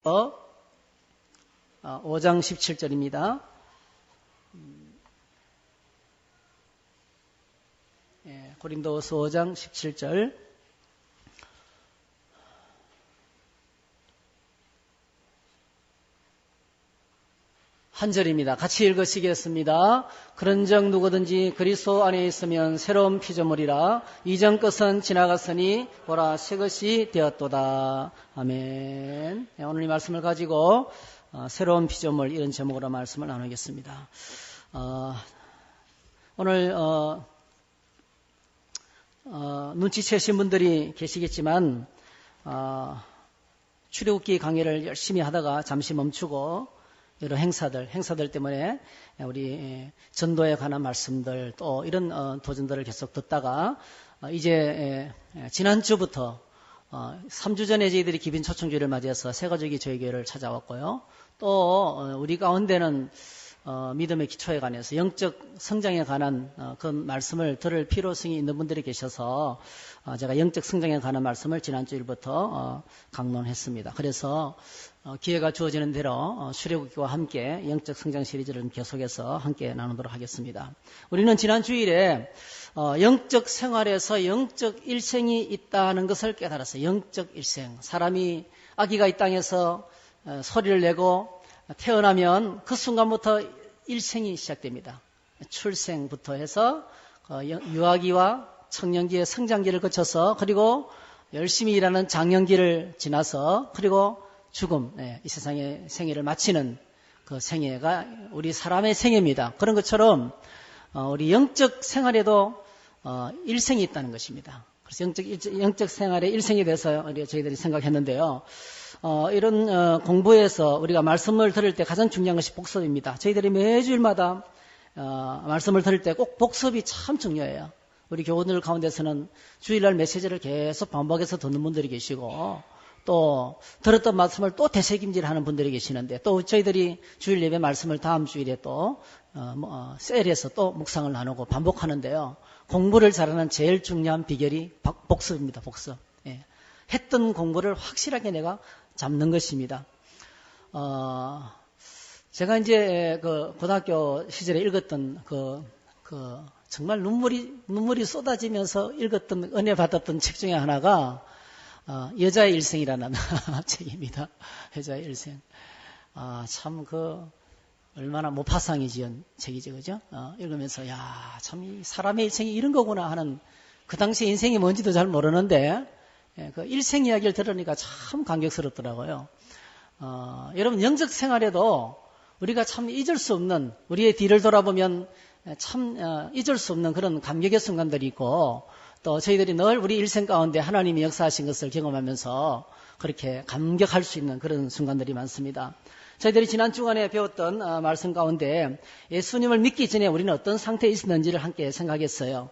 5장 17절입니다. 고린도후서 5장 17절. 한 절입니다. 같이 읽으시겠습니다. 그런즉 누구든지 그리스도 안에 있으면 새로운 피조물이라 이전 것은 지나갔으니 보라 새 것이 되었도다. 아멘. 오늘 이 말씀을 가지고 새로운 피조물 이런 제목으로 말씀을 나누겠습니다. 오늘 눈치채신 분들이 계시겠지만 출애굽기 강의를 열심히 하다가 잠시 멈추고 여러 행사들 때문에 우리 전도에 관한 말씀들 또 이런 도전들을 계속 듣다가 이제 지난주부터 3주 전에 저희들이 기빈 초청주의를 맞이해서 새 가족이 저희 교회를 찾아왔고요. 또 우리 가운데는 믿음의 기초에 관해서 영적 성장에 관한 그 말씀을 들을 필요성이 있는 분들이 계셔서 제가 영적 성장에 관한 말씀을 지난주일부터 강론했습니다. 그래서 기회가 주어지는 대로 출애굽기와 함께 영적 성장 시리즈를 계속해서 함께 나누도록 하겠습니다. 우리는 지난 주일에 영적 생활에서 영적 일생이 있다는 것을 깨달았어요. 영적 일생. 사람이 아기가 이 땅에서 소리를 내고 태어나면 그 순간부터 일생이 시작됩니다. 출생부터 해서 유아기와 청년기의 성장기를 거쳐서 그리고 열심히 일하는 장년기를 지나서 그리고 죽음, 이 세상의 생애를 마치는 그 생애가 우리 사람의 생애입니다. 그런 것처럼 우리 영적 생활에도 일생이 있다는 것입니다. 그래서 영적 생활의 일생에 대해서 저희들이 생각했는데요. 이런 공부에서 우리가 말씀을 들을 때 가장 중요한 것이 복습입니다. 저희들이 매주일마다 말씀을 들을 때 꼭 복습이 참 중요해요. 우리 교우들 가운데서는 주일날 메시지를 계속 반복해서 듣는 분들이 계시고 또 들었던 말씀을 또 되새김질하는 분들이 계시는데 또 저희들이 주일 예배 말씀을 다음 주일에 또 셀에서 또 묵상을 나누고 반복하는데요. 공부를 잘하는 제일 중요한 비결이 복습입니다. 복습. 예. 했던 공부를 확실하게 내가 잡는 것입니다. 제가 이제 그 고등학교 시절에 읽었던 정말 눈물이 쏟아지면서 읽었던 은혜 받았던 책 중에 하나가 여자의 일생이라는 책입니다. 여자의 일생. 참 얼마나 모파상이 지은 책이죠, 그죠? 읽으면서 참 이 사람의 일생이 이런 거구나 하는 그 당시 인생이 뭔지도 잘 모르는데 그 일생 이야기를 들으니까 참 감격스럽더라고요. 여러분 영적 생활에도 우리가 참 잊을 수 없는 우리의 뒤를 돌아보면 참 잊을 수 없는 그런 감격의 순간들이 있고 또 저희들이 늘 우리 일생 가운데 하나님이 역사하신 것을 경험하면서 그렇게 감격할 수 있는 그런 순간들이 많습니다. 저희들이 지난 주간에 배웠던 말씀 가운데 예수님을 믿기 전에 우리는 어떤 상태에 있었는지를 함께 생각했어요.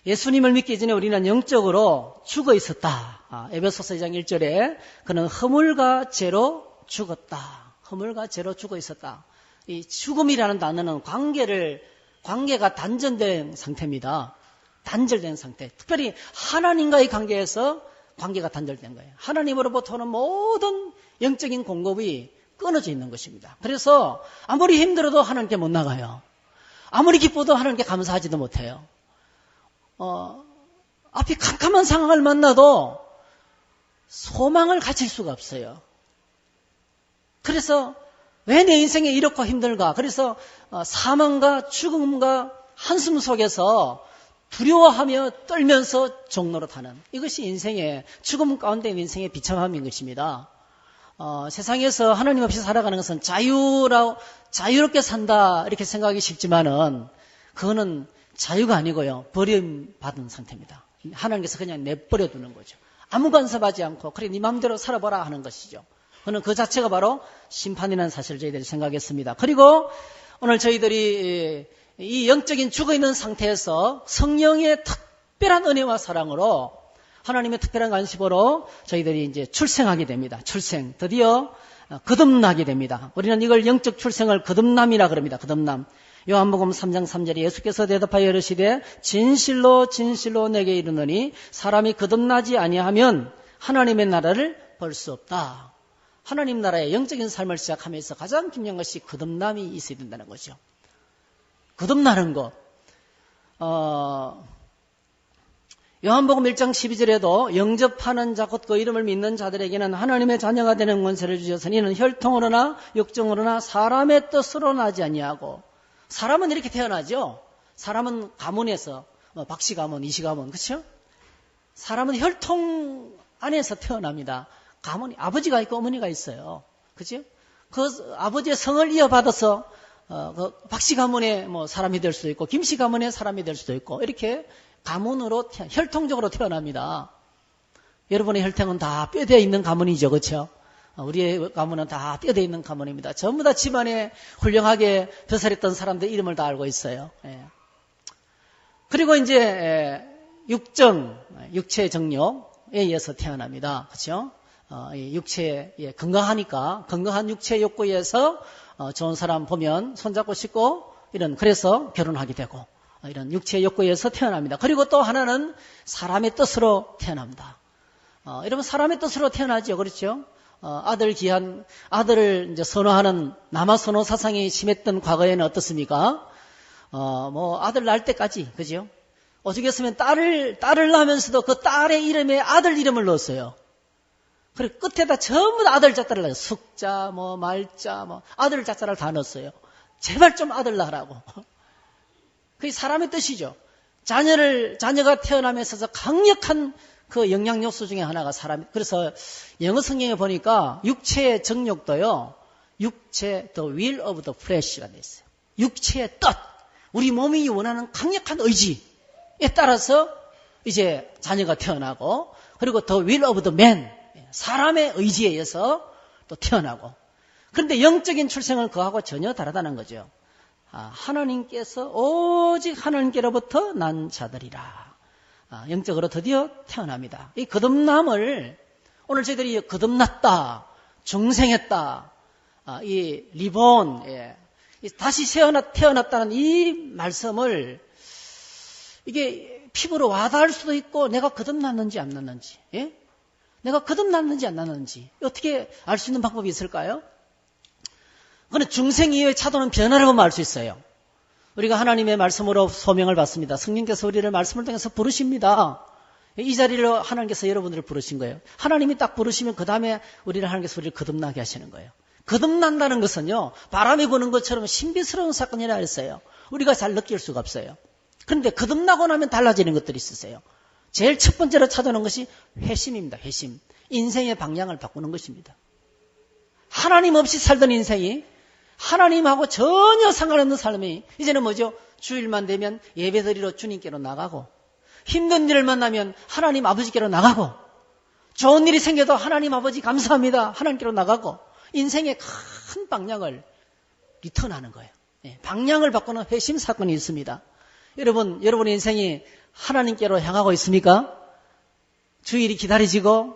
예수님을 믿기 전에 우리는 영적으로 죽어 있었다. 에베소서 2장 1절에 그는 허물과 죄로 죽었다. 허물과 죄로 죽어 있었다. 이 죽음이라는 단어는 관계가 단절된 상태입니다. 단절된 상태. 특별히 하나님과의 관계에서 관계가 단절된 거예요. 하나님으로부터는 모든 영적인 공급이 끊어져 있는 것입니다. 그래서 아무리 힘들어도 하나님께 못 나가요. 아무리 기뻐도 하나님께 감사하지도 못해요. 앞이 캄캄한 상황을 만나도 소망을 가질 수가 없어요. 그래서 왜 내 인생에 이렇고 힘들까? 그래서 사망과 죽음과 한숨 속에서 두려워하며 떨면서 종노릇하는 이것이 인생의 죽음 가운데 인생의 비참함인 것입니다. 세상에서 하나님 없이 살아가는 것은 자유롭게 산다 이렇게 생각하기 쉽지만은 그거는 자유가 아니고요. 버림받은 상태입니다. 하나님께서 그냥 내버려두는 거죠. 아무 간섭하지 않고 그래 네 마음대로 살아보라 하는 것이죠. 그는 그 자체가 바로 심판이라는 사실을 저희들이 생각했습니다. 그리고 오늘 저희들이 이 영적인 죽어있는 상태에서 성령의 특별한 은혜와 사랑으로 하나님의 특별한 관심으로 저희들이 이제 출생하게 됩니다. 출생. 드디어 거듭나게 됩니다. 우리는 이걸 영적 출생을 거듭남이라 그럽니다. 거듭남. 요한복음 3장 3절에 예수께서 대답하여 이르시되 진실로 진실로 내게 이르노니 사람이 거듭나지 아니하면 하나님의 나라를 볼 수 없다. 하나님 나라의 영적인 삶을 시작하면서 가장 중요한 것이 거듭남이 있어야 된다는 거죠. 거듭나는 것. 요한복음 1장 12절에도 영접하는 자 곧 그 이름을 믿는 자들에게는 하나님의 자녀가 되는 권세를 주셔서 이는 혈통으로나 육정으로나 사람의 뜻으로 나지 아니하고. 사람은 이렇게 태어나죠. 사람은 가문에서 박씨 가문, 이씨 가문, 그렇죠? 사람은 혈통 안에서 태어납니다. 가문이 아버지가 있고 어머니가 있어요. 그죠? 그 아버지의 성을 이어받아서 그 박씨 가문의 뭐 사람이 될 수도 있고 김씨 가문의 사람이 될 수도 있고 이렇게 가문으로 혈통적으로 태어납니다. 여러분의 혈통은 다 뼈대에 있는 가문이죠, 그렇죠? 우리의 가문은 다 뼈대에 있는 가문입니다. 전부 다 집안에 훌륭하게 벼슬했던 사람들 이름을 다 알고 있어요. 예. 그리고 이제 육체의 정욕에 의해서 태어납니다. 그렇죠? 육체에 건강하니까 건강한 육체의 욕구에 의해서 좋은 사람 보면 손잡고 싶고 그래서 결혼하게 되고 이런 육체의 욕구에 의해서 태어납니다. 그리고 또 하나는 사람의 뜻으로 태어납니다. 여러분 사람의 뜻으로 태어나죠, 그렇죠? 아들을 이제 선호하는 남아 선호 사상이 심했던 과거에는 어떻습니까? 뭐 아들 낳을 때까지, 그죠? 오죽했으면 딸을 낳으면서도 그 딸의 이름에 아들 이름을 넣었어요. 그리고 끝에다 전부 다 아들 자자를 넣어요. 숙자, 뭐 말자, 뭐 아들 자자를 다 넣었어요. 제발 좀 아들 낳으라고. 그게 사람의 뜻이죠. 자녀가 태어남에 있어서 강력한 그 영양 요소 중에 하나가 그래서 영어 성경에 보니까 육체의 정욕도요, the will of the flesh가 돼 있어요. 육체의 뜻, 우리 몸이 원하는 강력한 의지에 따라서 이제 자녀가 태어나고, 그리고 the will of the man, 사람의 의지에 의해서 또 태어나고. 그런데 영적인 출생은 그하고 전혀 다르다는 거죠. 하나님께서 오직 하나님께로부터 난 자들이라. 영적으로 드디어 태어납니다. 이 거듭남을 오늘 저희들이 거듭났다, 중생했다, 이 리본, 다시 태어났다는 이 말씀을 이게 피부로 와닿을 수도 있고 내가 거듭났는지 안 났는지, 내가 거듭났는지 안 났는지 어떻게 알 수 있는 방법이 있을까요? 그건 중생 이후의 차도는 변화를 보면 알 수 있어요. 우리가 하나님의 말씀으로 소명을 받습니다. 성령께서 우리를 말씀을 통해서 부르십니다. 이 자리로 하나님께서 여러분들을 부르신 거예요. 하나님이 딱 부르시면 그 다음에 하나님께서 우리를 거듭나게 하시는 거예요. 거듭난다는 것은요, 바람이 부는 것처럼 신비스러운 사건이라 했어요. 우리가 잘 느낄 수가 없어요. 그런데 거듭나고 나면 달라지는 것들이 있으세요. 제일 첫 번째로 찾아오는 것이 회심입니다. 회심. 인생의 방향을 바꾸는 것입니다. 하나님 없이 살던 인생이 하나님하고 전혀 상관없는 삶이 이제는 뭐죠? 주일만 되면 예배드리러 주님께로 나가고, 힘든 일을 만나면 하나님 아버지께로 나가고, 좋은 일이 생겨도 하나님 아버지 감사합니다 하나님께로 나가고, 인생의 큰 방향을 리턴하는 거예요. 방향을 바꾸는 회심 사건이 있습니다. 여러분의 인생이 하나님께로 향하고 있습니까? 주일이 기다려지고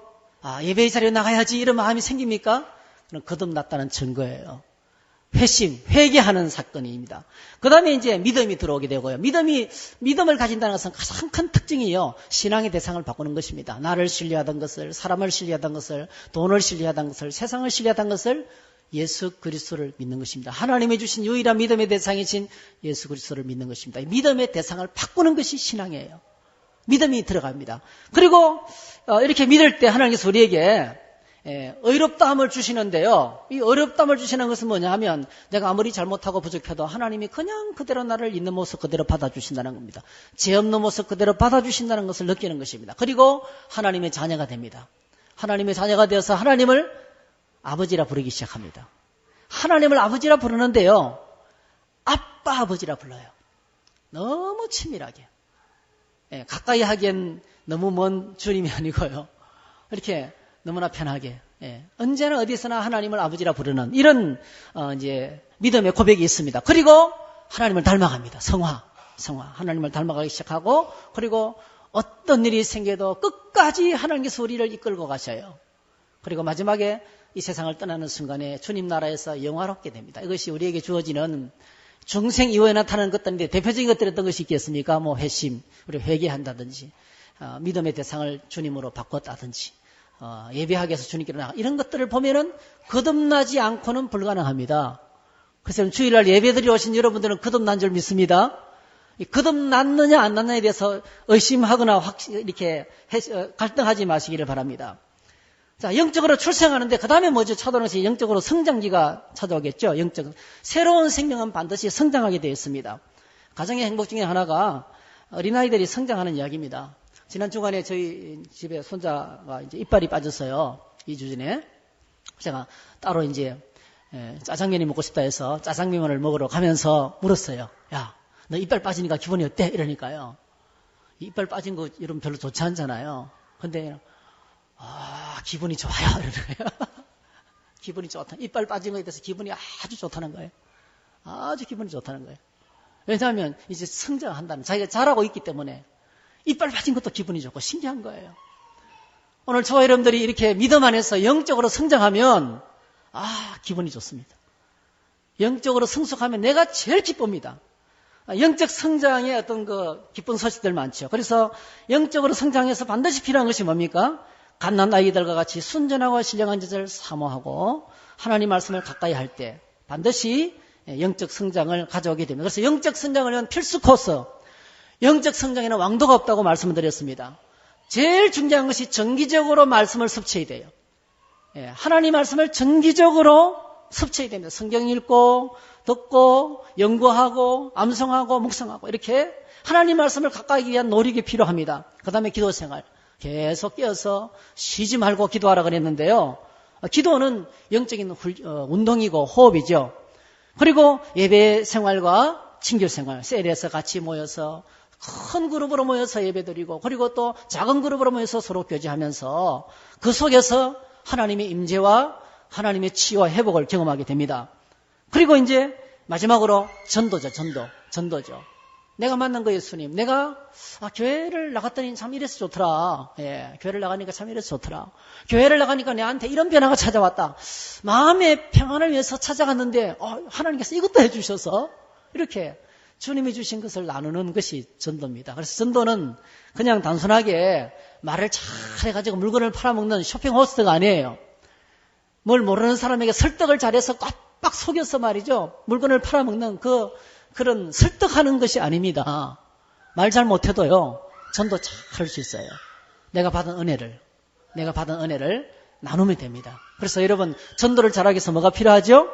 예배의 자리에 나가야지 이런 마음이 생깁니까? 그럼 거듭났다는 증거예요. 회심, 회개하는 사건입니다. 그 다음에 이제 믿음이 들어오게 되고요. 믿음을 가진다는 것은 가장 큰 특징이요, 신앙의 대상을 바꾸는 것입니다. 나를 신뢰하던 것을, 사람을 신뢰하던 것을, 돈을 신뢰하던 것을, 세상을 신뢰하던 것을, 예수 그리스도를 믿는 것입니다. 하나님이 주신 유일한 믿음의 대상이신 예수 그리스도를 믿는 것입니다. 믿음의 대상을 바꾸는 것이 신앙이에요. 믿음이 들어갑니다. 그리고 이렇게 믿을 때 하나님께서 우리에게 의롭다함을 주시는데요. 이 의롭다함을 주시는 것은 뭐냐 하면, 내가 아무리 잘못하고 부족해도 하나님이 그냥 그대로 나를 있는 모습 그대로 받아주신다는 겁니다. 죄 없는 모습 그대로 받아주신다는 것을 느끼는 것입니다. 그리고 하나님의 자녀가 됩니다. 하나님의 자녀가 되어서 하나님을 아버지라 부르기 시작합니다. 하나님을 아버지라 부르는데요, 아빠 아버지라 불러요. 너무 친밀하게. 가까이 하기엔 너무 먼 주님이 아니고요, 이렇게 너무나 편하게, 언제나 어디서나 하나님을 아버지라 부르는 이런 이제 믿음의 고백이 있습니다. 그리고 하나님을 닮아갑니다. 성화. 하나님을 닮아가기 시작하고, 그리고 어떤 일이 생겨도 끝까지 하나님께서 우리를 이끌고 가셔요. 그리고 마지막에 이 세상을 떠나는 순간에 주님 나라에서 영화롭게 됩니다. 이것이 우리에게 주어지는 중생 이후에 나타나는 것들인데, 대표적인 것들이 어떤 것이 있겠습니까? 뭐 회심, 우리 회개한다든지, 믿음의 대상을 주님으로 바꿨다든지, 예배하기 위해서 주님께로 나가 이런 것들을 보면은 거듭나지 않고는 불가능합니다. 그래서 주일날 예배드리 오신 여러분들은 거듭난 줄 믿습니다. 거듭났느냐 안 났느냐에 대해서 의심하거나 이렇게 갈등하지 마시기를 바랍니다. 자, 영적으로 출생하는데 그 다음에 뭐죠? 차도록시 영적으로 성장기가 찾아오겠죠. 새로운 생명은 반드시 성장하게 되어 있습니다. 가정의 행복 중에 하나가 어린아이들이 성장하는 이야기입니다. 지난 주간에 저희 집에 손자가 이제 이빨이 빠졌어요. 2주 전에. 제가 따로 이제 짜장면이 먹고 싶다 해서 짜장면을 먹으러 가면서 물었어요. 야, 너 이빨 빠지니까 기분이 어때? 이러니까요. 이빨 빠진 거 여러분 별로 좋지 않잖아요. 근데 기분이 좋아요. 이러는 거예요. 기분이 좋다. 이빨 빠진 거에 대해서 기분이 아주 좋다는 거예요. 아주 기분이 좋다는 거예요. 왜냐하면 이제 성장한다는 자기가 잘하고 있기 때문에 이빨 빠진 것도 기분이 좋고 신기한 거예요. 오늘 저와 여러분들이 이렇게 믿음 안에서 영적으로 성장하면 기분이 좋습니다. 영적으로 성숙하면 내가 제일 기쁩니다. 영적 성장의 어떤 기쁜 소식들 많죠. 그래서 영적으로 성장해서 반드시 필요한 것이 뭡니까? 갓난 아이들과 같이 순전하고 신령한 짓을 사모하고 하나님 말씀을 가까이 할 때 반드시 영적 성장을 가져오게 됩니다. 그래서 영적 성장을 위한 필수 코스, 영적 성장에는 왕도가 없다고 말씀을 드렸습니다. 제일 중요한 것이 정기적으로 말씀을 섭취해야 돼요. 하나님 말씀을 정기적으로 섭취해야 됩니다. 성경 읽고 듣고 연구하고 암송하고 묵상하고 이렇게 하나님 말씀을 가까이 하기 위한 노력이 필요합니다. 그 다음에 기도 생활. 계속 깨어서 쉬지 말고 기도하라 그랬는데요. 기도는 영적인 운동이고 호흡이죠. 그리고 예배 생활과 친교 생활, 셀에서 같이 모여서 큰 그룹으로 모여서 예배드리고 그리고 또 작은 그룹으로 모여서 서로 교제하면서 그 속에서 하나님의 임재와 하나님의 치유와 회복을 경험하게 됩니다. 그리고 이제 마지막으로 전도죠. 내가 만난 거 예수님. 내가 교회를 나갔더니 참 이래서 좋더라. 교회를 나가니까 참 이래서 좋더라. 교회를 나가니까 내한테 이런 변화가 찾아왔다. 마음의 평안을 위해서 찾아갔는데 하나님께서 이것도 해주셔서 이렇게 주님이 주신 것을 나누는 것이 전도입니다. 그래서 전도는 그냥 단순하게 말을 잘 해가지고 물건을 팔아먹는 쇼핑 호스트가 아니에요. 뭘 모르는 사람에게 설득을 잘해서 꽉 속여서 말이죠. 물건을 팔아먹는 그런 설득하는 것이 아닙니다. 말 잘 못해도요. 전도 잘 할 수 있어요. 내가 받은 은혜를 나누면 됩니다. 그래서 여러분 전도를 잘하기 위해서 뭐가 필요하죠?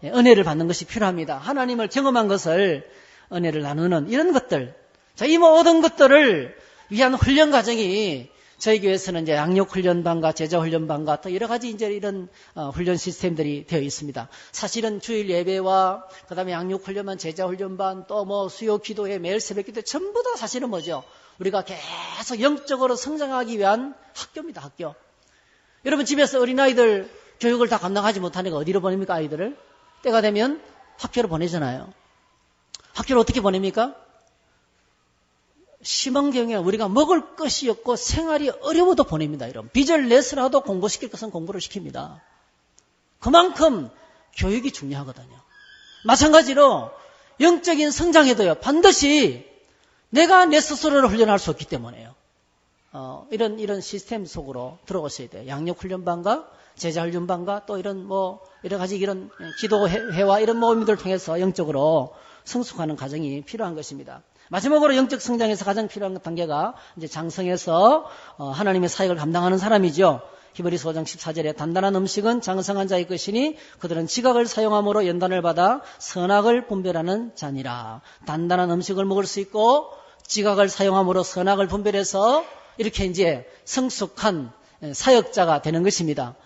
은혜를 받는 것이 필요합니다. 하나님을 경험한 것을 은혜를 나누는 이런 것들. 자, 이 모든 것들을 위한 훈련 과정이 저희 교회에서는 이제 양육훈련반과 제자훈련반과 또 여러 가지 이제 이런 훈련 시스템들이 되어 있습니다. 사실은 주일 예배와 그 다음에 양육훈련반, 제자훈련반 또 뭐 수요 기도회, 매일 새벽 기도 전부 다 사실은 뭐죠? 우리가 계속 영적으로 성장하기 위한 학교입니다, 학교. 여러분 집에서 어린아이들 교육을 다 감당하지 못하니까 어디로 보냅니까, 아이들을? 때가 되면 학교로 보내잖아요. 학교를 어떻게 보냅니까? 심한 경우에 우리가 먹을 것이 없고 생활이 어려워도 보냅니다. 여러분. 빚을 내서라도 공부시킬 것은 공부를 시킵니다. 그만큼 교육이 중요하거든요. 마찬가지로 영적인 성장에도요. 반드시 내가 내 스스로를 훈련할 수 없기 때문에요. 이런 시스템 속으로 들어오셔야 돼요. 양육훈련반과 제자훈련반과 또 이런 여러 가지 이런 기도회와 이런 모임들을 통해서 영적으로 성숙하는 과정이 필요한 것입니다. 마지막으로 영적 성장에서 가장 필요한 단계가 이제 장성해서 하나님의 사역을 감당하는 사람이죠. 히브리서 5장 14절에 단단한 음식은 장성한 자의 것이니 그들은 지각을 사용함으로 연단을 받아 선악을 분별하는 자니라. 단단한 음식을 먹을 수 있고 지각을 사용함으로 선악을 분별해서 이렇게 이제 성숙한 사역자가 되는 것입니다.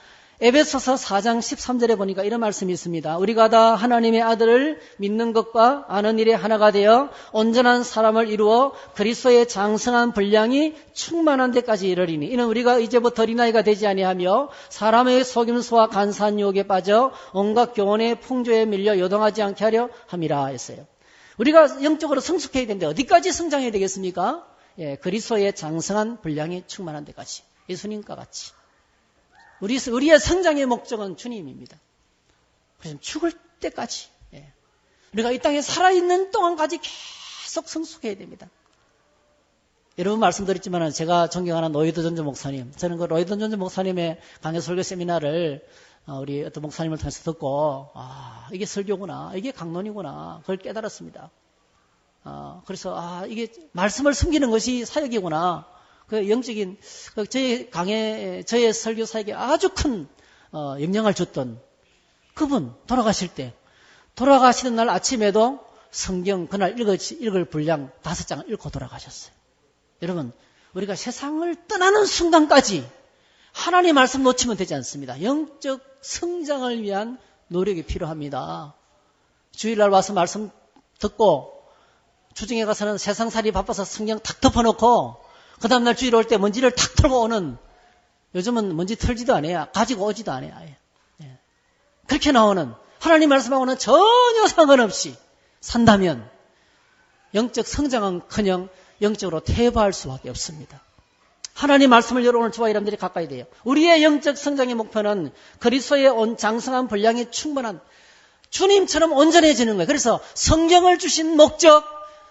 에베소서 4장 13절에 보니까 이런 말씀이 있습니다. 우리가 다 하나님의 아들을 믿는 것과 아는 일에 하나가 되어 온전한 사람을 이루어 그리스도의 장성한 분량이 충만한 데까지 이르리니 이는 우리가 이제부터 어린아이가 되지 아니하며 사람의 속임수와 간사한 유혹에 빠져 온갖 교훈의 풍조에 밀려 요동하지 않게 하려 함이라 했어요. 우리가 영적으로 성숙해야 되는데 어디까지 성장해야 되겠습니까? 그리스도의 장성한 분량이 충만한 데까지. 예수님과 같이. 우리의 성장의 목적은 주님입니다. 그래서 죽을 때까지. 우리가 이 땅에 살아있는 동안까지 계속 성숙해야 됩니다. 여러 번 말씀드렸지만 제가 존경하는 노이드 전주 목사님, 저는 그 노이드 전주 목사님의 강해 설교 세미나를 우리 어떤 목사님을 통해서 듣고 이게 설교구나, 이게 강론이구나, 그걸 깨달았습니다. 그래서 이게 말씀을 숨기는 것이 사역이구나. 그 영적인 저의 설교 사역에 아주 큰 영향을 줬던 그분 돌아가시는 날 아침에도 성경 그날 읽을 분량 5장을 읽고 돌아가셨어요. 여러분, 우리가 세상을 떠나는 순간까지 하나님 말씀 놓치면 되지 않습니다. 영적 성장을 위한 노력이 필요합니다. 주일날 와서 말씀 듣고 주중에 가서는 세상살이 바빠서 성경 탁 덮어놓고 그 다음날 주일 올 때 먼지를 탁 털고 오는, 요즘은 먼지 털지도 않아요. 가지고 오지도 않아요. 예. 그렇게 나오는 하나님 말씀하고는 전혀 상관없이 산다면 영적 성장은커녕 영적으로 퇴보할 수밖에 없습니다. 하나님 말씀을 오늘 저와 여러분들이 가까이 돼요. 우리의 영적 성장의 목표는 그리스도의 장성한 분량이 충분한 주님처럼 온전해지는 거예요. 그래서 성경을 주신 목적,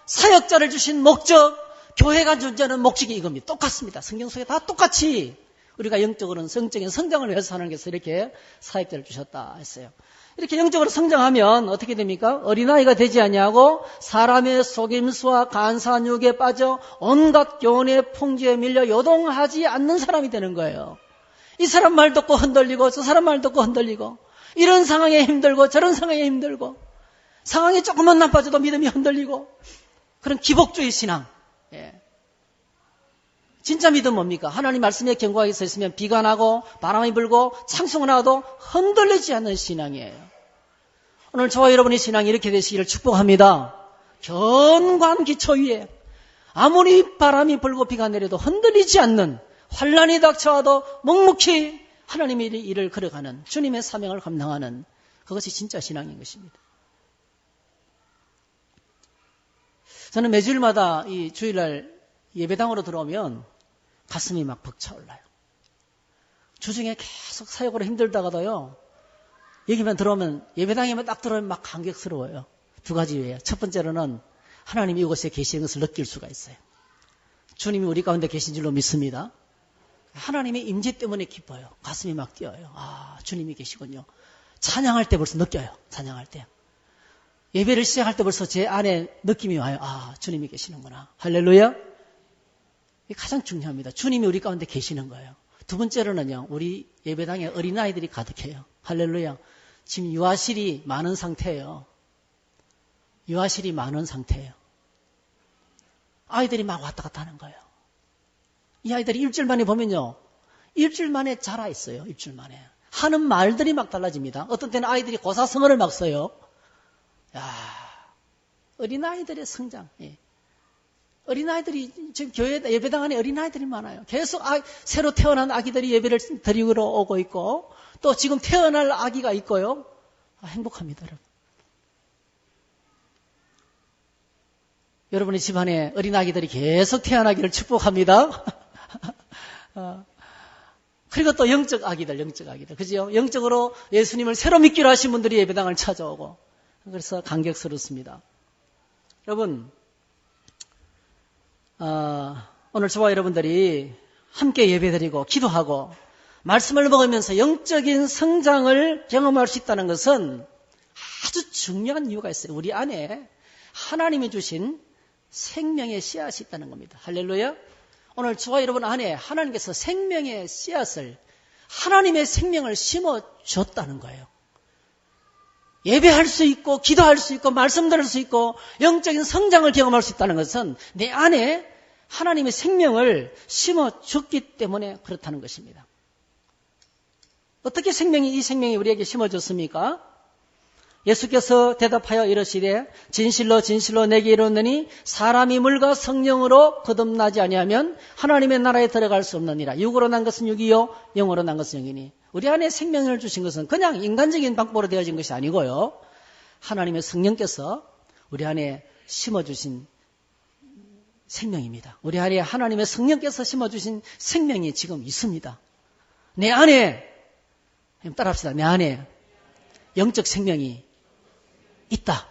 사역자를 주신 목적, 교회가 존재하는 목적이 이겁니다. 똑같습니다. 성경 속에 다 똑같이 우리가 영적으로는 성적인 성장을 위해서 사는 것에서 이렇게 사역자를 주셨다 했어요. 이렇게 영적으로 성장하면 어떻게 됩니까? 어린아이가 되지 아니하고 사람의 속임수와 간사한 유혹에 빠져 온갖 교훈의 풍지에 밀려 요동하지 않는 사람이 되는 거예요. 이 사람 말 듣고 흔들리고 저 사람 말 듣고 흔들리고, 이런 상황에 힘들고 저런 상황에 힘들고, 상황이 조금만 나빠져도 믿음이 흔들리고, 그런 기복주의 신앙. 예. 진짜 믿음 뭡니까? 하나님 말씀에 견고하게 서 있으면 비가 나고 바람이 불고 창수가 나와도 흔들리지 않는 신앙이에요. 오늘 저와 여러분의 신앙이 이렇게 되시기를 축복합니다. 견고한 기초 위에 아무리 바람이 불고 비가 내려도 흔들리지 않는, 환난이 닥쳐와도 묵묵히 하나님의 일을 걸어가는, 주님의 사명을 감당하는, 그것이 진짜 신앙인 것입니다. 저는 매주일마다 이 주일날 예배당으로 들어오면 가슴이 막 벅차올라요. 주중에 계속 사역으로 힘들다가도요, 여기만 들어오면, 예배당에만 딱 들어오면 막 감격스러워요. 두 가지 예요. 첫 번째로는 하나님이 이곳에 계시는 것을 느낄 수가 있어요. 주님이 우리 가운데 계신 줄로 믿습니다. 하나님의 임재 때문에 기뻐요. 가슴이 막 뛰어요. 주님이 계시군요. 찬양할 때 벌써 느껴요. 찬양할 때. 예배를 시작할 때 벌써 제 안에 느낌이 와요. 주님이 계시는구나. 할렐루야. 이게 가장 중요합니다. 주님이 우리 가운데 계시는 거예요. 두 번째로는요, 우리 예배당에 어린아이들이 가득해요. 할렐루야. 지금 유아실이 많은 상태예요. 유아실이 많은 상태예요. 아이들이 막 왔다 갔다 하는 거예요. 이 아이들이 일주일 만에 보면요, 일주일 만에 자라 있어요. 일주일 만에. 하는 말들이 막 달라집니다. 어떤 때는 아이들이 고사성어를 막 써요. 어린아이들의 성장. 예. 어린아이들이, 지금 교회, 예배당 안에 어린아이들이 많아요. 계속 새로 태어난 아기들이 예배를 드리러 오고 있고, 또 지금 태어날 아기가 있고요. 행복합니다, 여러분. 여러분의 집안에 어린아기들이 계속 태어나기를 축복합니다. 그리고 또 영적 아기들. 그죠? 영적으로 예수님을 새로 믿기로 하신 분들이 예배당을 찾아오고, 그래서 감격스럽습니다. 여러분, 오늘 저와 여러분들이 함께 예배드리고 기도하고 말씀을 먹으면서 영적인 성장을 경험할 수 있다는 것은 아주 중요한 이유가 있어요. 우리 안에 하나님이 주신 생명의 씨앗이 있다는 겁니다. 할렐루야. 오늘 저와 여러분 안에 하나님께서 생명의 씨앗을, 하나님의 생명을 심어줬다는 거예요. 예배할 수 있고 기도할 수 있고 말씀 들을 수 있고 영적인 성장을 경험할 수 있다는 것은 내 안에 하나님의 생명을 심어줬기 때문에 그렇다는 것입니다. 어떻게 이 생명이 우리에게 심어졌습니까? 예수께서 대답하여 이르시되 진실로 진실로 내게 이르노니 사람이 물과 성령으로 거듭나지 아니하면 하나님의 나라에 들어갈 수 없느니라. 육으로 난 것은 육이요 영으로 난 것은 영이니. 우리 안에 생명을 주신 것은 그냥 인간적인 방법으로 되어진 것이 아니고요, 하나님의 성령께서 우리 안에 심어주신 생명입니다. 우리 안에 하나님의 성령께서 심어주신 생명이 지금 있습니다. 내 안에, 따라합시다. 내 안에 영적 생명이 있다.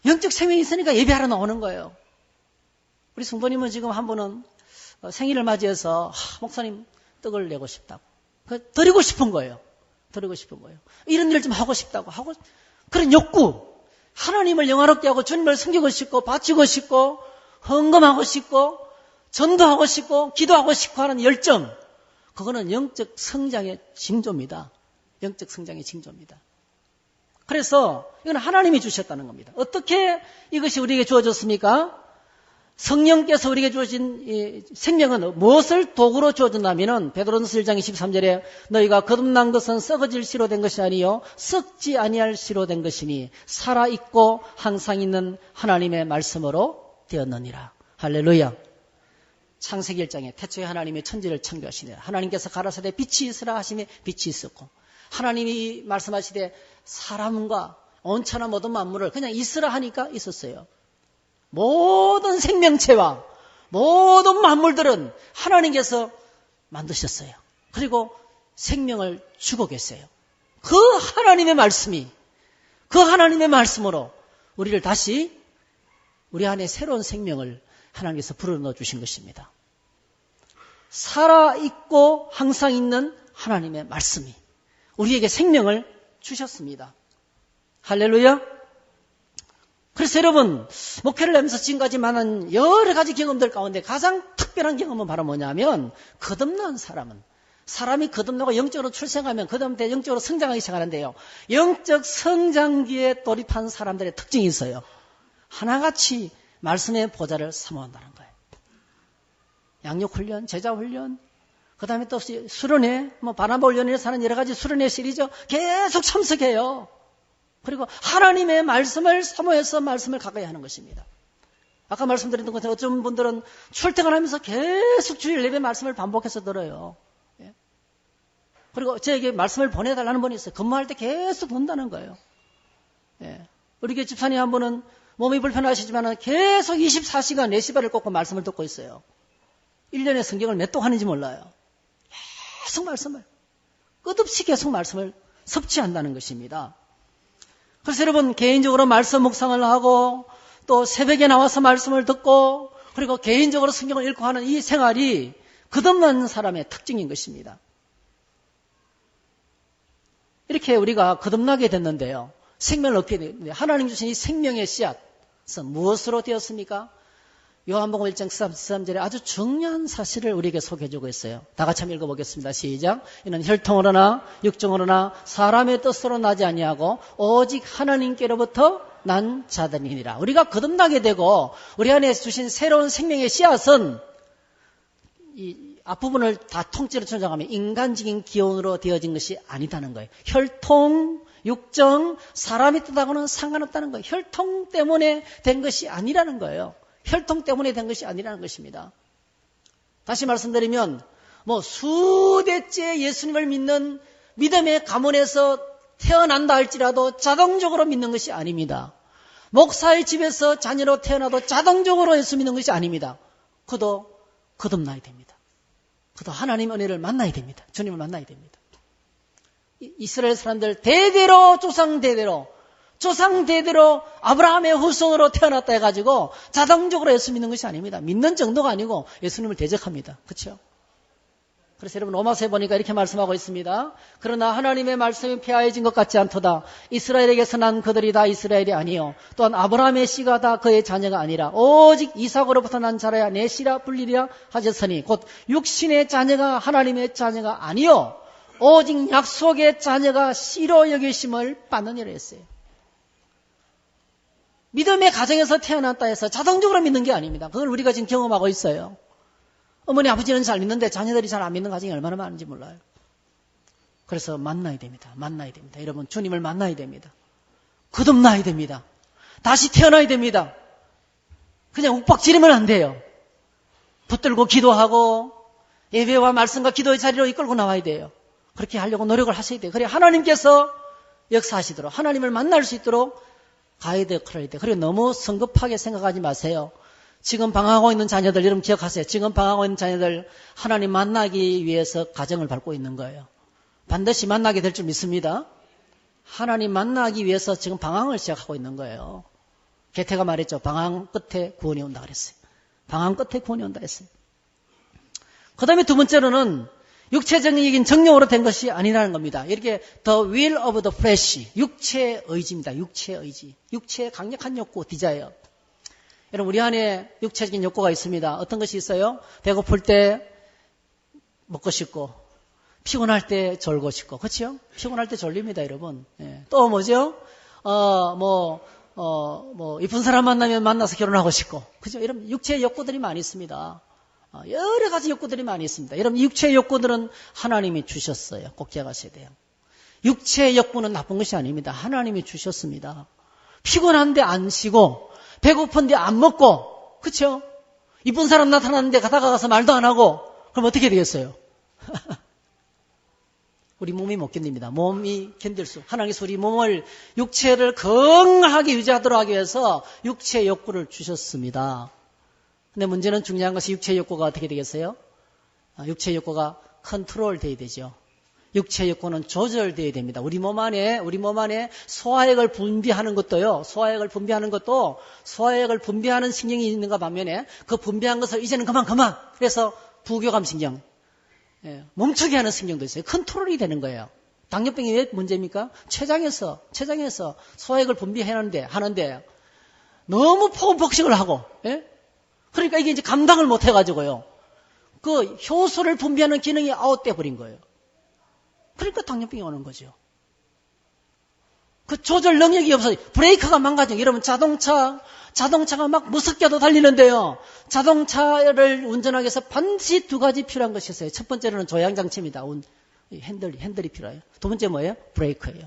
영적 생명이 있으니까 예배하러 나오는 거예요. 우리 성도님은 지금 한 분은 생일을 맞이해서 목사님 떡을 내고 싶다고. 드리고 싶은 거예요. 드리고 싶은 거예요. 이런 일 좀 하고 싶다고 하고 그런 욕구. 하나님을 영화롭게 하고 주님을 섬기고 싶고 바치고 싶고 헌금하고 싶고 전도하고 싶고 기도하고 싶고 하는 열정. 그거는 영적 성장의 징조입니다. 영적 성장의 징조입니다. 그래서 이건 하나님이 주셨다는 겁니다. 어떻게 이것이 우리에게 주어졌습니까? 성령께서 우리에게 주어진 이 생명은 무엇을 도구로 주어졌냐면은 베드로전서 1장 23절에 너희가 거듭난 것은 썩어질 씨로 된 것이 아니요 썩지 아니할 씨로 된 것이니 살아있고 항상 있는 하나님의 말씀으로 되었느니라. 할렐루야. 창세기 1장에 태초에 하나님의 천지를 창조하시니라. 하나님께서 가라사대 빛이 있으라 하시며 빛이 있었고 하나님이 말씀하시되 사람과 온천하 모든 만물을 그냥 있으라 하니까 있었어요. 모든 생명체와 모든 만물들은 하나님께서 만드셨어요. 그리고 생명을 주고 계세요. 그 하나님의 말씀이 그 하나님의 말씀으로 우리를 다시 우리 안에 새로운 생명을 하나님께서 불어넣어 주신 것입니다. 살아있고 항상 있는 하나님의 말씀이 우리에게 생명을 주셨습니다. 할렐루야. 그래서 여러분 목회를 하면서 지금까지 많은 여러 가지 경험들 가운데 가장 특별한 경험은 바로 뭐냐면 거듭난 사람이 거듭나고 영적으로 출생하면 그다음부터 영적으로 성장하기 시작하는데요. 영적 성장기에 돌입한 사람들의 특징이 있어요. 하나같이 말씀의 보좌를 사모한다는 거예요. 양육훈련, 제자훈련, 그 다음에 또 수련회, 바나바 훈련에서 하는 여러 가지 수련회 시리즈 계속 참석해요. 그리고 하나님의 말씀을 사모해서 말씀을 가까이 하는 것입니다. 아까 말씀드렸던 것처럼 어떤 분들은 출퇴근하면서 계속 주일 예배 말씀을 반복해서 들어요. 예. 그리고 저에게 말씀을 보내달라는 분이 있어요. 근무할 때 계속 본다는 거예요. 예. 우리 교회 집사님 한 분은 몸이 불편하시지만 계속 24시간 4시발을 꽂고 말씀을 듣고 있어요. 1년에 성경을 몇 동 하는지 몰라요. 계속 말씀을 끝없이 계속 말씀을 섭취한다는 것입니다. 그래서 여러분 개인적으로 말씀 묵상을 하고 또 새벽에 나와서 말씀을 듣고 그리고 개인적으로 성경을 읽고 하는 이 생활이 거듭난 사람의 특징인 것입니다. 이렇게 우리가 거듭나게 됐는데요. 생명을 얻게 됐는데 하나님 주신 이 생명의 씨앗은 무엇으로 되었습니까? 요한복음 1장 13절에 아주 중요한 사실을 우리에게 소개해주고 있어요. 다 같이 한번 읽어보겠습니다. 시작. 이는 혈통으로나 육정으로나 사람의 뜻으로 나지 아니하고 오직 하나님께로부터 난 자들이니라. 우리가 거듭나게 되고 우리 안에 주신 새로운 생명의 씨앗은 이 앞부분을 다 통째로 천정하면 인간적인 기원으로 되어진 것이 아니다는 거예요. 혈통, 육정, 사람의 뜻하고는 상관없다는 거예요. 혈통 때문에 된 것이 아니라는 거예요. 혈통 때문에 된 것이 아니라는 것입니다. 다시 말씀드리면 수대째 예수님을 믿는 믿음의 가문에서 태어난다 할지라도 자동적으로 믿는 것이 아닙니다. 목사의 집에서 자녀로 태어나도 자동적으로 예수 믿는 것이 아닙니다. 그도 거듭나야 됩니다. 그도 하나님 은혜를 만나야 됩니다. 주님을 만나야 됩니다. 이스라엘 사람들 대대로 조상 대대로 아브라함의 후손으로 태어났다 해가지고 자동적으로 예수 믿는 것이 아닙니다. 믿는 정도가 아니고 예수님을 대적합니다. 그렇죠? 그래서 여러분 로마서에 보니까 이렇게 말씀하고 있습니다. 그러나 하나님의 말씀이 폐하여진 것 같지 않도다. 이스라엘에게서 난 그들이 다 이스라엘이 아니요 또한 아브라함의 씨가 다 그의 자녀가 아니라 오직 이삭으로부터 난 자라야 내 씨라 불리리라 하셨으니 곧 육신의 자녀가 하나님의 자녀가 아니요 오직 약속의 자녀가 씨로 여기심을 받느니라 했어요. 믿음의 가정에서 태어났다 해서 자동적으로 믿는 게 아닙니다. 그걸 우리가 지금 경험하고 있어요. 어머니 아버지는 잘 믿는데 자녀들이 잘 안 믿는 가정이 얼마나 많은지 몰라요. 그래서 만나야 됩니다. 여러분 주님을 만나야 됩니다. 거듭나야 됩니다. 다시 태어나야 됩니다. 그냥 욱박지르면 안 돼요. 붙들고 기도하고 예배와 말씀과 기도의 자리로 이끌고 나와야 돼요. 그렇게 하려고 노력을 하셔야 돼요. 그래 하나님께서 역사하시도록 하나님을 만날 수 있도록 가야 돼요. 그래야 돼요. 그리고 너무 성급하게 생각하지 마세요. 지금 방황하고 있는 자녀들 여러분 기억하세요. 지금 방황하고 있는 자녀들 하나님 만나기 위해서 가정을 밟고 있는 거예요. 반드시 만나게 될 줄 믿습니다. 하나님 만나기 위해서 지금 방황을 시작하고 있는 거예요. 게테가 말했죠. 방황 끝에 구원이 온다 그랬어요. 방황 끝에 구원이 온다 했어요. 그 다음에 두 번째로는 육체적인 정령으로 된 것이 아니라는 겁니다. 이렇게 the will of the flesh, 육체의 의지입니다. 육체의 의지, 육체의 강력한 욕구, 디자이어. 여러분 우리 안에 육체적인 욕구가 있습니다. 어떤 것이 있어요? 배고플 때 먹고 싶고 피곤할 때 졸고 싶고, 그렇죠? 피곤할 때 졸립니다, 여러분. 예. 또 뭐죠? 이쁜 사람 만나면 만나서 결혼하고 싶고, 그죠? 이런 육체의 욕구들이 많이 있습니다. 여러 가지 욕구들이 많이 있습니다. 여러분, 육체의 욕구들은 하나님이 주셨어요. 꼭 기억하셔야 돼요. 육체의 욕구는 나쁜 것이 아닙니다. 하나님이 주셨습니다. 피곤한데 안 쉬고, 배고픈데 안 먹고, 그렇죠? 이쁜 사람 나타났는데 가서 말도 안 하고, 그럼 어떻게 되겠어요? 우리 몸이 못 견딥니다. 몸이 견딜 수. 하나님께서 우리 몸을, 육체를 건강하게 유지하도록 하기 위해서 육체의 욕구를 주셨습니다. 근데 문제는 중요한 것이 육체의 욕구가 어떻게 되겠어요? 육체의 욕구가 컨트롤 돼야 되죠. 육체의 욕구는 조절돼야 됩니다. 우리 몸 안에 소화액을 분비하는 것도요. 소화액을 분비하는 신경이 있는가 반면에 그 분비한 것을 이제는 그만. 그래서 부교감 신경. 멈추게 하는 신경도 있어요. 컨트롤이 되는 거예요. 당뇨병이 왜 문제입니까? 췌장에서 소화액을 분비하는데 너무 폭식을 하고, 그러니까 이게 이제 감당을 못 해가지고요. 그 효소를 분비하는 기능이 아웃돼 버린 거예요. 그러니까 당뇨병이 오는 거죠. 그 조절 능력이 없어요. 브레이크가 망가져. 여러분 자동차가 막 무섭게도 달리는데요. 자동차를 운전하기 위해서 반드시 두 가지 필요한 것이 있어요. 첫 번째로는 조향장치입니다. 핸들이 필요해요. 두 번째 뭐예요? 브레이크예요.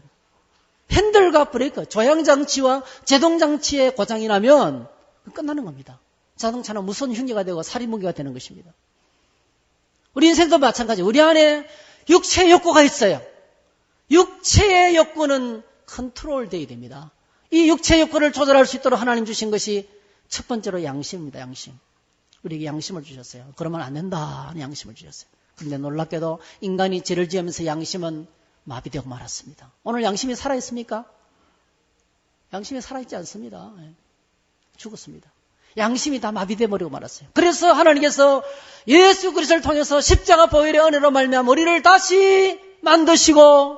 핸들과 브레이크, 조향장치와 제동장치의 고장이 나면 끝나는 겁니다. 자동차는 무서운 흉기가 되고 살인무기가 되는 것입니다. 우리 인생도 마찬가지. 우리 안에 육체의 욕구가 있어요. 육체의 욕구는 컨트롤되어야 됩니다. 이 육체의 욕구를 조절할 수 있도록 하나님 주신 것이 첫 번째로 양심입니다. 양심. 우리에게 양심을 주셨어요. 그러면 안 된다는 양심을 주셨어요. 그런데 놀랍게도 인간이 죄를 지으면서 양심은 마비되고 말았습니다. 오늘 양심이 살아있습니까? 양심이 살아있지 않습니다. 죽었습니다. 양심이 다 마비되어 버리고 말았어요. 그래서 하나님께서 예수 그리스도를 통해서 십자가 보혈의 은혜로 말미암아 우리를 다시 만드시고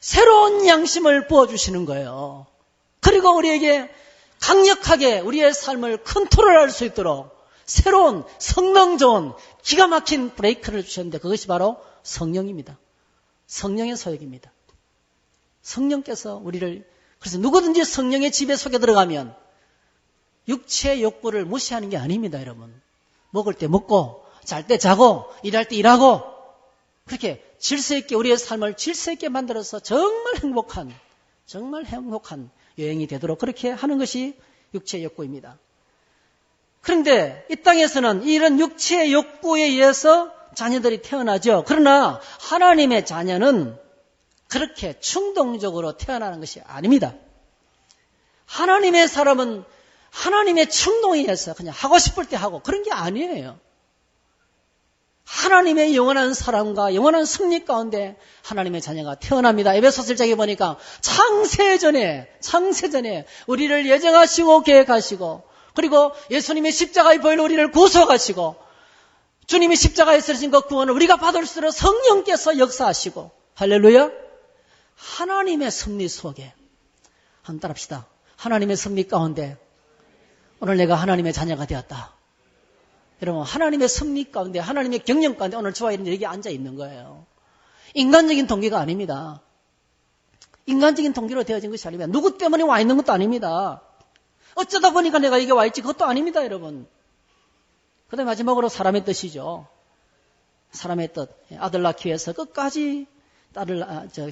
새로운 양심을 부어주시는 거예요. 그리고 우리에게 강력하게 우리의 삶을 컨트롤할 수 있도록 새로운 성능 좋은 기가 막힌 브레이크를 주셨는데 그것이 바로 성령입니다. 성령의 소욕입니다. 성령께서 우리를, 그래서 누구든지 성령의 집에 속에 들어가면 육체의 욕구를 무시하는 게 아닙니다, 여러분. 먹을 때 먹고, 잘 때 자고, 일할 때 일하고, 그렇게 질서 있게 우리의 삶을 질서 있게 만들어서 정말 행복한 여행이 되도록 그렇게 하는 것이 육체의 욕구입니다. 그런데 이 땅에서는 이런 육체의 욕구에 의해서 자녀들이 태어나죠. 그러나 하나님의 자녀는 그렇게 충동적으로 태어나는 것이 아닙니다. 하나님의 사람은 하나님의 충동에 의해서 그냥 하고 싶을 때 하고 그런 게 아니에요. 하나님의 영원한 사랑과 영원한 승리 가운데 하나님의 자녀가 태어납니다. 에베소서 1장에 보니까 창세전에 우리를 예정하시고 계획하시고 그리고 예수님의 십자가의 보혈로 우리를 구속하시고 주님이 십자가에 쓰신 그 구원을 우리가 받을 수 있도록 성령께서 역사하시고 할렐루야. 하나님의 섭리 속에 한번 따라합시다. 하나님의 섭리 가운데 오늘 내가 하나님의 자녀가 되었다. 여러분 하나님의 섭리 가운데 하나님의 경영 가운데 오늘 저와 여러분이 앉아 있는 거예요. 인간적인 동기가 아닙니다. 인간적인 동기로 되어진 것이 아닙니다. 누구 때문에 와 있는 것도 아닙니다. 어쩌다 보니까 내가 이게 와 있지 그것도 아닙니다, 여러분. 그 다음에 마지막으로 사람의 뜻이죠. 사람의 뜻. 아들 낳기 위해서 끝까지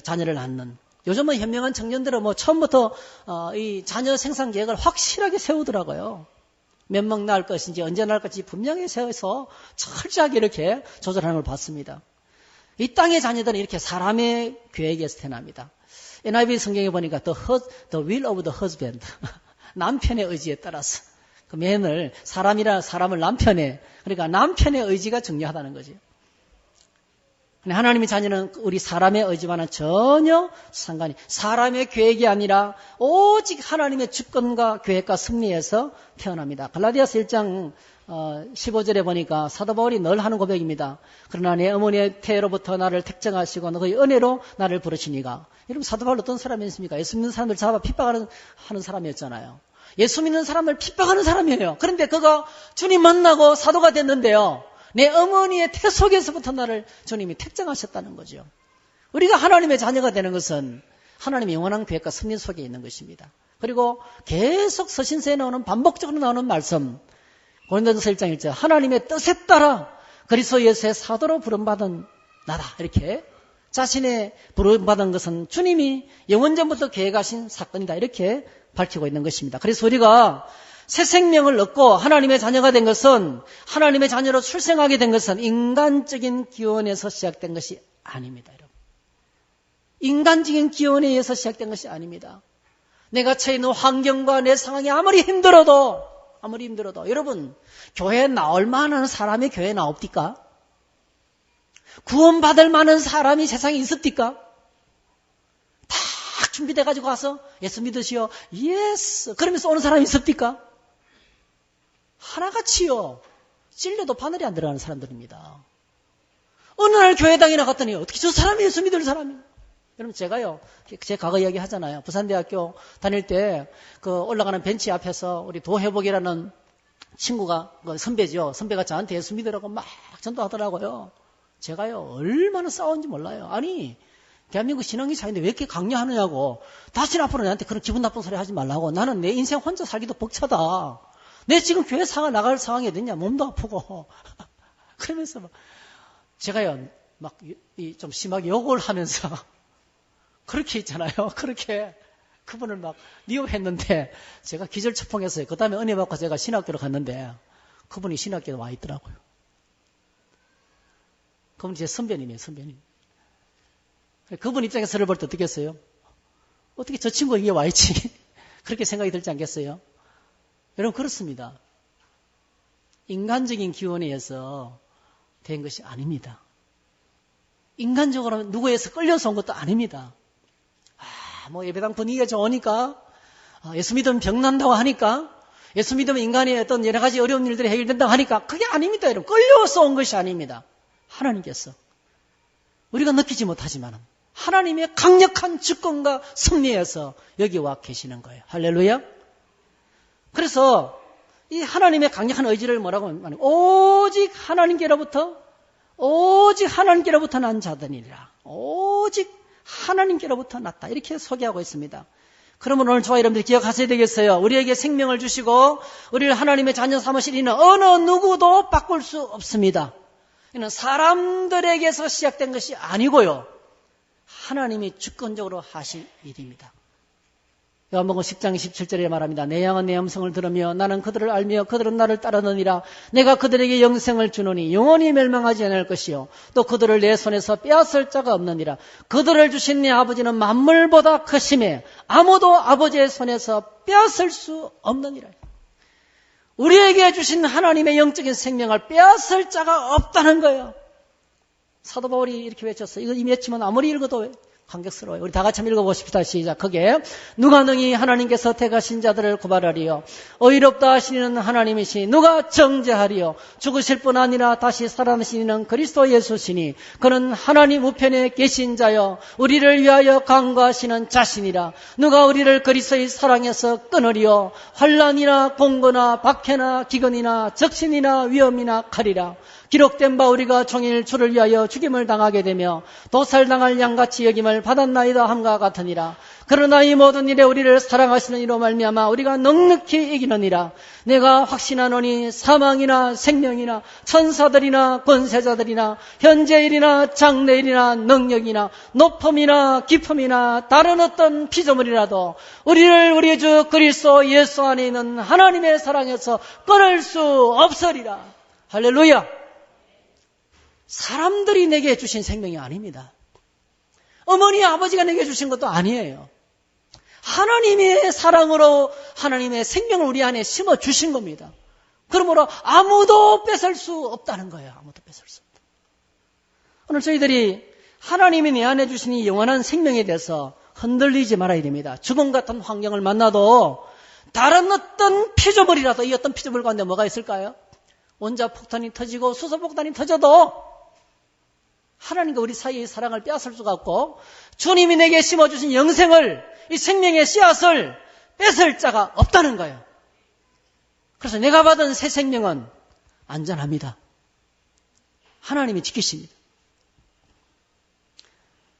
자녀를 낳는. 요즘은 현명한 청년들은 처음부터 이 자녀 생산 계획을 확실하게 세우더라고요. 몇 명 낳을 것인지 언제 낳을 것인지 분명히 세워서 철저하게 이렇게 조절하는 걸 봤습니다. 이 땅의 자녀들은 이렇게 사람의 계획에서 태어납니다. NIV 성경에 보니까 the will of the husband. 남편의 의지에 따라서. 그 맨을 사람을 남편의, 그러니까 남편의 의지가 중요하다는 거죠. 하나님의 자녀는 우리 사람의 의지와는 전혀 상관이, 사람의 계획이 아니라 오직 하나님의 주권과 계획과 섭리에서 태어납니다. 갈라디아서 1장 15절에 보니까 사도 바울이 늘 하는 고백입니다. 그러나 내 어머니의 태로부터 나를 택정하시고 너의 은혜로 나를 부르시니가. 여러분, 사도 바울 어떤 사람이었습니까? 예수 믿는 사람들 잡아 핍박하는 사람이었잖아요. 예수 믿는 사람을 핍박하는 사람이에요. 그런데 그가 주님 만나고 사도가 됐는데요, 내 어머니의 태 속에서부터 나를 주님이 택정하셨다는 거죠. 우리가 하나님의 자녀가 되는 것은 하나님의 영원한 계획과 섭리 속에 있는 것입니다. 그리고 계속 서신서에 나오는, 반복적으로 나오는 말씀, 고린도전서 1장 1절, 하나님의 뜻에 따라 그리스도 예수의 사도로 부름받은 나다, 이렇게 자신의 부름받은 것은 주님이 영원전부터 계획하신 사건이다, 이렇게 밝히고 있는 것입니다. 그래서 우리가 새 생명을 얻고 하나님의 자녀가 된 것은, 하나님의 자녀로 출생하게 된 것은 인간적인 기원에서 시작된 것이 아닙니다. 여러분, 인간적인 기원에 의해서 시작된 것이 아닙니다. 내가 처해 있는 환경과 내 상황이 아무리 힘들어도 여러분, 교회에 나올 만한 사람이 교회에 나옵니까? 구원받을 만한 사람이 세상에 있습니까? 다 준비돼가지고 와서 예수 믿으시오, 예스, 그러면서 오는 사람이 있습니까? 하나같이요, 찔려도 바늘이 안 들어가는 사람들입니다. 어느 날 교회당에 나갔더니 어떻게 저 사람이 예수 믿을 사람이? 여러분, 제가요, 제 과거 이야기 하잖아요. 부산대학교 다닐 때 그 올라가는 벤치 앞에서 우리 도회복이라는 친구가, 선배죠, 선배가 저한테 예수 믿으라고 막 전도하더라고요. 제가요, 얼마나 싸웠는지 몰라요. 아니, 대한민국 신앙이 차이인데 왜 이렇게 강요하느냐고, 다시는 앞으로 나한테 그런 기분 나쁜 소리 하지 말라고, 나는 내 인생 혼자 살기도 벅차다, 내 지금 교회 상황 나갈 상황이 어딨냐, 몸도 아프고 그러면서 제가요, 막 좀 심하게 욕을 하면서 그렇게 있잖아요. 그렇게 그분을 막 미워했는데 제가 기절초풍했어요. 그 다음에 은혜 받고 제가 신학교로 갔는데 그분이 신학교에 와 있더라고요. 그분이 제 선배님이에요, 선배님. 그분 입장에서 볼 때 어떻게 했어요? 어떻게 저 친구가 여기에 와 있지? 그렇게 생각이 들지 않겠어요? 여러분, 그렇습니다. 인간적인 기원에 의해서 된 것이 아닙니다. 인간적으로 누구에서 끌려서 온 것도 아닙니다. 뭐 예배당 분위기가 좋으니까, 예수 믿으면 병 난다고 하니까, 예수 믿으면 인간의 어떤 여러 가지 어려운 일들이 해결된다고 하니까, 그게 아닙니다, 여러분. 끌려서 온 것이 아닙니다. 하나님께서, 우리가 느끼지 못하지만 하나님의 강력한 주권과 섭리에서 여기 와 계시는 거예요. 할렐루야. 그래서 이 하나님의 강력한 의지를 뭐라고 하면, 오직 하나님께로부터 난 자들이라, 오직 하나님께로부터 났다, 이렇게 소개하고 있습니다. 그러면 오늘 저와 여러분들이 기억하셔야 되겠어요. 우리에게 생명을 주시고 우리를 하나님의 자녀 삼으신 이는 어느 누구도 바꿀 수 없습니다. 이는 사람들에게서 시작된 것이 아니고요, 하나님이 주권적으로 하신 일입니다. 요한복음 10장 17절에 말합니다. 내 양은 내 음성을 들으며 나는 그들을 알며 그들은 나를 따르느니라. 내가 그들에게 영생을 주노니 영원히 멸망하지 않을 것이요 또 그들을 내 손에서 빼앗을 자가 없느니라. 그들을 주신 내 아버지는 만물보다 크심에 아무도 아버지의 손에서 빼앗을 수 없느니라. 우리에게 주신 하나님의 영적인 생명을 빼앗을 자가 없다는 거예요. 사도 바울이 이렇게 외쳤어요. 이거 이미 외치면 아무리 읽어도 감격스러워요. 우리 다 같이 한번 읽어보십시다. 시작. 크게. 누가 능히 하나님께서 택하신 자들을 고발하리요. 의롭다 하시는 하나님이시니 누가 정죄하리요. 죽으실 뿐 아니라 다시 살아나시는 그리스도 예수시니 그는 하나님 우편에 계신 자요 우리를 위하여 간구하시는 자신이라. 누가 우리를 그리스도의 사랑에서 끊으리요. 환난이나 공고나 박해나 기근이나 적신이나 위험이나 칼이라. 기록된 바 우리가 종일 주를 위하여 죽임을 당하게 되며 도살당할 양같이 여김을 받았나이다 함과 같으니라. 그러나 이 모든 일에 우리를 사랑하시는 이로 말미암아 우리가 넉넉히 이기느니라. 내가 확신하노니 사망이나 생명이나 천사들이나 권세자들이나 현재일이나 장래일이나 능력이나 높음이나 깊음이나 다른 어떤 피조물이라도 우리를 우리 주 그리스도 예수 안에 있는 하나님의 사랑에서 끊을 수 없으리라. 할렐루야. 사람들이 내게 주신 생명이 아닙니다. 어머니 아버지가 내게 주신 것도 아니에요. 하나님의 사랑으로 하나님의 생명을 우리 안에 심어 주신 겁니다. 그러므로 아무도 뺏을 수 없다는 거예요. 아무도 뺏을 수 없다. 오늘 저희들이 하나님이 내 안에 주신 이 영원한 생명에 대해서 흔들리지 말아야 됩니다. 죽음 같은 환경을 만나도 다른 어떤 피조물이라도 이 어떤 피조물 가운데 뭐가 있을까요? 원자폭탄이 터지고 수소폭탄이 터져도 하나님과 우리 사이의 사랑을 빼앗을 수가 없고 주님이 내게 심어주신 영생을, 이 생명의 씨앗을 뺏을 자가 없다는 거예요. 그래서 내가 받은 새 생명은 안전합니다. 하나님이 지키십니다.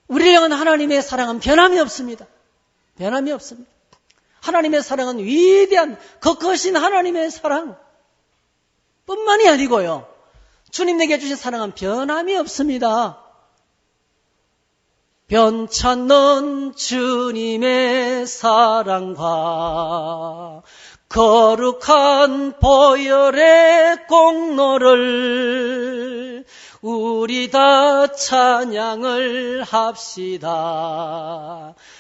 우리를 향한 하나님의 사랑은 변함이 없습니다. 변함이 없습니다. 하나님의 사랑은 위대한 거크신 하나님의 사랑 뿐만이 아니고요. 주님 내게 주신 사랑은 변함이 없습니다. 변찮는 주님의 사랑과 거룩한 보혈의 공로를 우리 다 찬양을 합시다.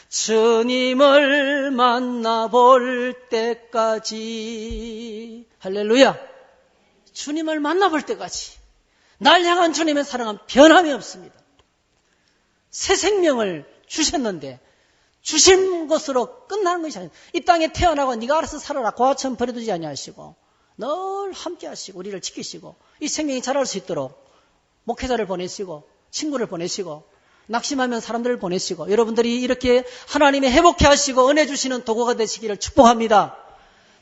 주님을 만나볼 때까지. 할렐루야. 주님을 만나볼 때까지 날 향한 주님의 사랑은 변함이 없습니다. 새 생명을 주셨는데 주신 것으로 끝나는 것이 아니에요. 이 땅에 태어나고 네가 알아서 살아라. 고아처럼 버려두지 아니하시고 늘 함께 하시고 우리를 지키시고 이 생명이 자랄 수 있도록 목회자를 보내시고 친구를 보내시고 낙심하면 사람들을 보내시고 여러분들이 이렇게 하나님의 회복해 하시고 은혜 주시는 도구가 되시기를 축복합니다.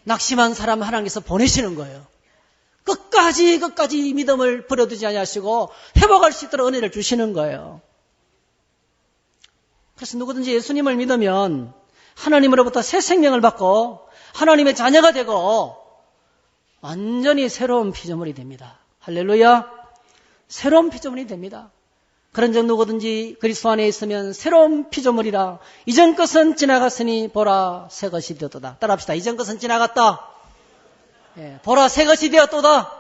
낙심한 사람 하나님께서 보내시는 거예요. 끝까지 이 믿음을 버려두지 아니하시고 회복할 수 있도록 은혜를 주시는 거예요. 그래서 누구든지 예수님을 믿으면 하나님으로부터 새 생명을 받고 하나님의 자녀가 되고 완전히 새로운 피조물이 됩니다. 할렐루야. 새로운 피조물이 됩니다. 그런즉 누구든지 그리스도 안에 있으면 새로운 피조물이라. 이전 것은 지나갔으니 보라 새 것이 되었도다. 따라합시다. 이전 것은 지나갔다. 보라 새 것이 되었도다.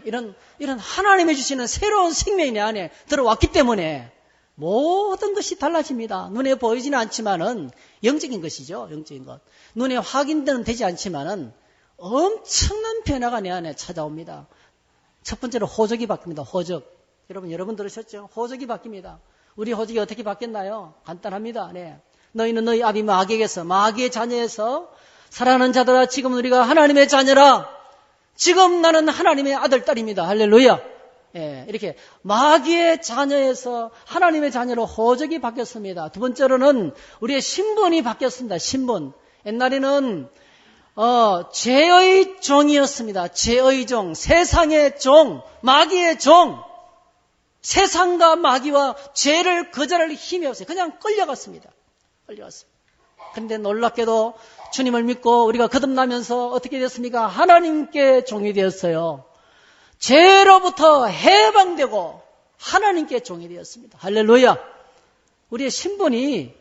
이런 하나님이 주시는 새로운 생명이 내 안에 들어왔기 때문에 모든 것이 달라집니다. 눈에 보이지는 않지만은 영적인 것이죠. 영적인 것. 눈에 확인되는 되지 않지만은 엄청난 변화가 내 안에 찾아옵니다. 첫 번째로 호적이 바뀝니다. 호적. 여러분 들으셨죠? 호적이 바뀝니다. 우리 호적이 어떻게 바뀌었나요? 간단합니다. 너희는 너희 아비 마귀에게서, 마귀의 자녀에서 사랑하는 자들아, 지금 우리가 하나님의 자녀라. 지금 나는 하나님의 아들, 딸입니다. 할렐루야. 이렇게 마귀의 자녀에서 하나님의 자녀로 호적이 바뀌었습니다. 두 번째로는 우리의 신분이 바뀌었습니다. 신분. 옛날에는 죄의 종이었습니다. 죄의 종, 세상의 종, 마귀의 종. 세상과 마귀와 죄를 거절할 힘이 없어요. 그냥 끌려갔습니다. 그런데 놀랍게도 주님을 믿고 우리가 거듭나면서 어떻게 됐습니까? 하나님께 종이 되었어요. 죄로부터 해방되고 하나님께 종이 되었습니다. 할렐루야. 우리의 신분이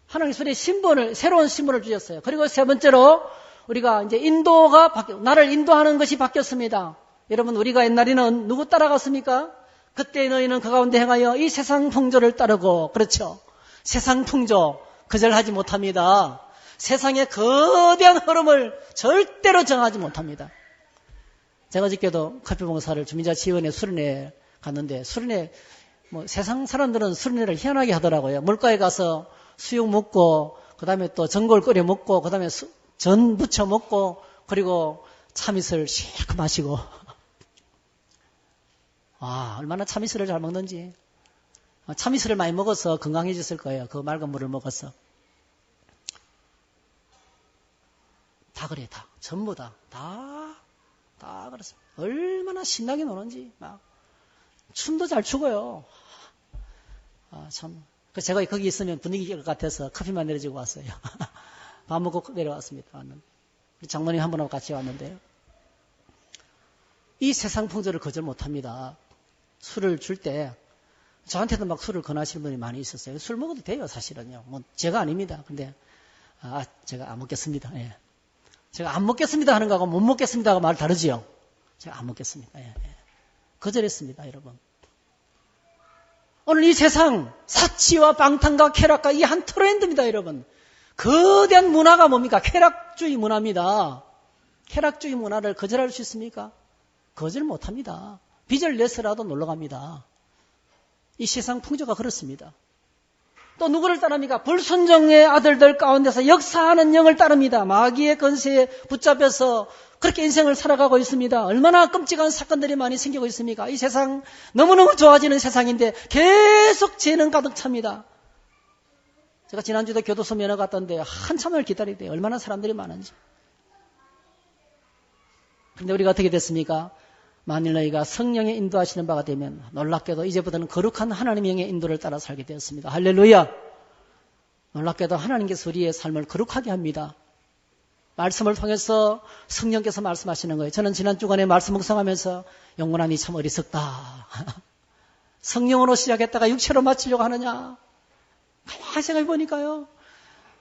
하나님께서 우리의 신분을, 새로운 신분을 주셨어요. 그리고 세 번째로 우리가 이제 나를 인도하는 것이 바뀌었습니다. 여러분, 우리가 옛날에는 누구 따라갔습니까? 그때 너희는 그 가운데 행하여 이 세상 풍조를 따르고, 그렇죠? 세상 풍조 거절하지 못합니다. 세상의 거대한 흐름을 절대로 정하지 못합니다. 제가 어저께도 커피봉사를 주민자치위원회 수련회 갔는데, 수련회, 세상 사람들은 수련회를 희한하게 하더라고요. 물가에 가서 수육 먹고, 그 다음에 또 전골 끓여 먹고, 그 다음에 전 부쳐 먹고, 그리고 참이슬 실컷 마시고. 와, 얼마나 참이슬을 잘 먹는지. 참이슬을 많이 먹어서 건강해졌을 거예요. 그 맑은 물을 먹어서. 다 그래, 다. 전부 다 그렇습니다. 얼마나 신나게 노는지. 막. 춤도 잘 추고요. 참. 제가 거기 있으면 분위기가 같아서 커피만 내려주고 왔어요. 밥 먹고 내려왔습니다. 우리 장모님 한 분하고 같이 왔는데요. 이 세상 풍조를 거절 못합니다. 술을 줄 때 저한테도 막 술을 권하시는 분이 많이 있었어요. 술 먹어도 돼요, 사실은요. 제가 아닙니다. 근데 제가 안 먹겠습니다. 예. 제가 안 먹겠습니다 하는 거하고 못 먹겠습니다 하고 말 다르지요. 제가 안 먹겠습니다. 예. 거절했습니다, 여러분. 오늘 이 세상 사치와 방탕과 쾌락과 이 한 트렌드입니다, 여러분. 거대한 문화가 뭡니까? 쾌락주의 문화입니다. 쾌락주의 문화를 거절할 수 있습니까? 거절 못합니다. 빚을 내서라도 놀러 갑니다. 이 세상 풍조가 그렇습니다. 또 누구를 따릅니까? 불순종의 아들들 가운데서 역사하는 영을 따릅니다. 마귀의 권세에 붙잡혀서 그렇게 인생을 살아가고 있습니다. 얼마나 끔찍한 사건들이 많이 생기고 있습니까? 이 세상 너무너무 좋아지는 세상인데 계속 죄는 가득 찹니다. 제가 지난주도 교도소 면허 갔던데 한참을 기다리대요. 얼마나 사람들이 많은지. 그런데 우리가 어떻게 됐습니까? 만일 너희가 성령의 인도하시는 바가 되면 놀랍게도 이제부터는 거룩한 하나님의 영의 인도를 따라 살게 되었습니다. 할렐루야! 놀랍게도 하나님께서 우리의 삶을 거룩하게 합니다. 말씀을 통해서 성령께서 말씀하시는 거예요. 저는 지난 주간에 말씀 묵상하면서 영원함이 참 어리석다. 성령으로 시작했다가 육체로 마치려고 하느냐. 가만히 생각해 보니까요.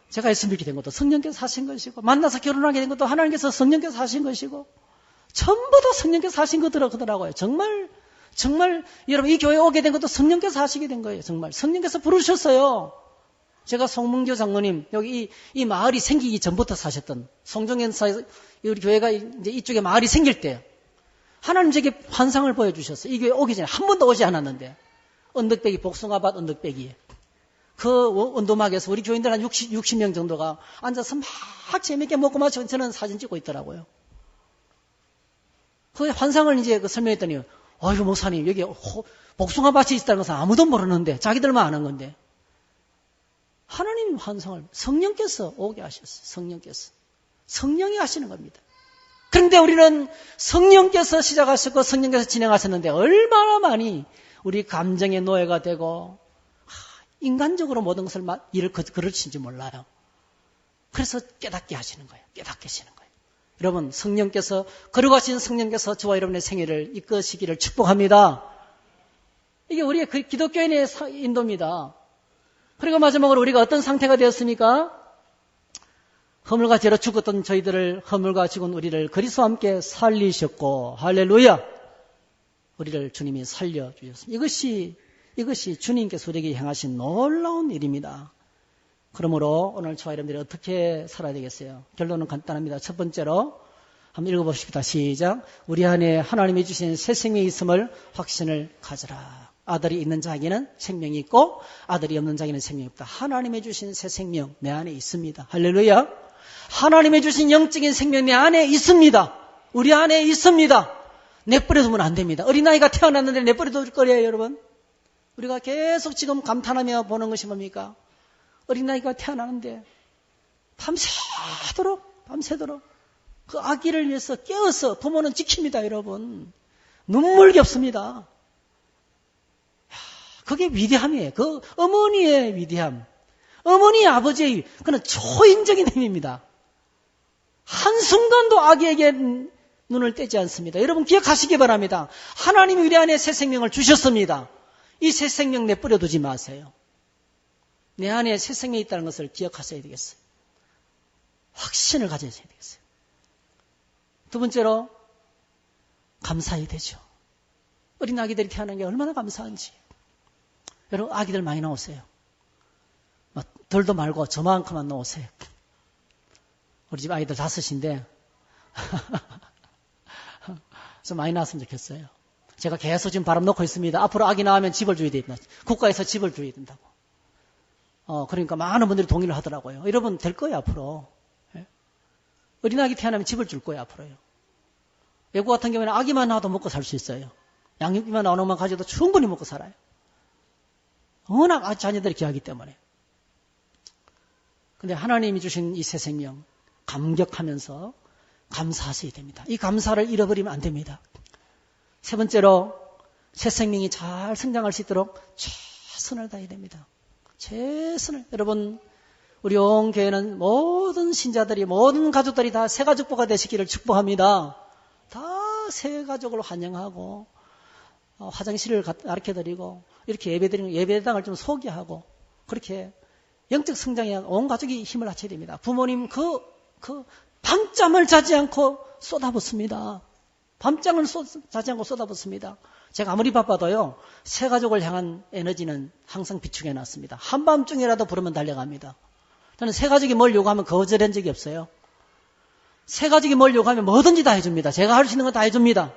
제가 예수 믿게 된 것도 성령께서 하신 것이고 만나서 결혼하게 된 것도 하나님께서 성령께서 하신 것이고 전부 다 성령께서 하신 것더라고요. 정말 여러분 이 교회에 오게 된 것도 성령께서 하시게 된 거예요. 정말 성령께서 부르셨어요. 제가 송문교 장로님 여기 이 마을이 생기기 전부터 사셨던 송정현사에서 우리 교회가 이제 이쪽에 마을이 생길 때 하나님 제게 환상을 보여주셨어요. 이 교회 오기 전에 한 번도 오지 않았는데 언덕배기 복숭아밭 언덕배기에 그 언도막에서 우리 교인들 한 60명 정도가 앉아서 막 재밌게 먹고 마시고 저는 사진 찍고 있더라고요. 그 환상을 이제 설명했더니 아이고 목사님 여기 복숭아밭이 있다는 것은 아무도 모르는데 자기들만 아는 건데 하나님 환상을 성령께서 오게 하셨어요. 성령께서. 성령이 하시는 겁니다. 그런데 우리는 성령께서 시작하셨고 성령께서 진행하셨는데 얼마나 많이 우리 감정의 노예가 되고 인간적으로 모든 것을 일을 그르치는지 몰라요. 그래서 깨닫게 하시는 거예요. 깨닫게 하시는 거예요. 여러분 성령께서 거룩하신 성령께서 저와 여러분의 생애를 이끄시기를 축복합니다. 이게 우리의 기독교인의 인도입니다. 그리고 마지막으로 우리가 어떤 상태가 되었습니까? 허물과 죄로 죽었던 저희들을 허물과 죽은 우리를 그리스도와 함께 살리셨고 할렐루야! 우리를 주님이 살려주셨습니다. 이것이 주님께서 우리에게 행하신 놀라운 일입니다. 그러므로 오늘 저와 여러분들이 어떻게 살아야 되겠어요? 결론은 간단합니다. 첫 번째로 한번 읽어봅시다. 시작. 우리 안에 하나님이 주신 새 생명이 있음을 확신을 가져라. 아들이 있는 자에게는 생명이 있고 아들이 없는 자에게는 생명이 없다. 하나님이 주신 새 생명 내 안에 있습니다. 할렐루야. 하나님이 주신 영적인 생명 내 안에 있습니다. 우리 안에 있습니다. 내버려두면 안 됩니다. 어린아이가 태어났는데 내버려둘 거예요, 여러분. 우리가 계속 지금 감탄하며 보는 것이 뭡니까? 어린아이가 태어나는데 밤새도록 그 아기를 위해서 깨어서 부모는 지킵니다, 여러분. 눈물겹습니다. 그게 위대함이에요. 그 어머니의 위대함. 어머니 아버지의 그는 초인적인 힘입니다. 한순간도 아기에게 눈을 떼지 않습니다. 여러분 기억하시기 바랍니다. 하나님이 우리 안에 새 생명을 주셨습니다. 이 새 생명 내버려두지 마세요. 내 안에 새 생명이 있다는 것을 기억하셔야 되겠어요. 확신을 가져야 되겠어요. 두 번째로 감사해야 되죠. 어린 아기들이 태어난 게 얼마나 감사한지. 여러분 아기들 많이 나오세요. 덜도 말고 저만큼만 나오세요. 우리 집 아이들 5인데 좀 많이 나왔으면 좋겠어요. 제가 계속 지금 바람 놓고 있습니다. 앞으로 아기 나오면 집을 줘야 된다. 국가에서 집을 줘야 된다고. 그러니까 많은 분들이 동의를 하더라고요. 여러분 될 거예요 앞으로. 예? 어린아기 태어나면 집을 줄 거예요 앞으로요. 외국 같은 경우에는 아기만 나와도 먹고 살 수 있어요. 양육비만 나오는 것만 가져도 충분히 먹고 살아요. 워낙 자녀들이 귀하기 때문에. 근데 하나님이 주신 이 새 생명 감격하면서 감사하셔야 됩니다. 이 감사를 잃어버리면 안 됩니다. 세 번째로 새 생명이 잘 성장할 수 있도록 최선을 다해야 됩니다. 최선을. 여러분 우리 온 교회는 모든 신자들이 모든 가족들이 다 새 가족부가 되시기를 축복합니다. 다 새 가족을 환영하고 화장실을 가르쳐드리고 이렇게 예배드리는 예배당을 좀 소개하고 그렇게 영적 성장에 온 가족이 힘을 합쳐야 됩니다. 부모님 그 밤잠을 자지 않고 쏟아붓습니다. 밤잠을 자지 않고 쏟아붓습니다. 제가 아무리 바빠도요. 새 가족을 향한 에너지는 항상 비축해 놨습니다. 한밤중이라도 부르면 달려갑니다. 저는 새 가족이 뭘 요구하면 거절한 적이 없어요. 새 가족이 뭘 요구하면 뭐든지 다 해줍니다. 제가 할 수 있는 건 다 해줍니다.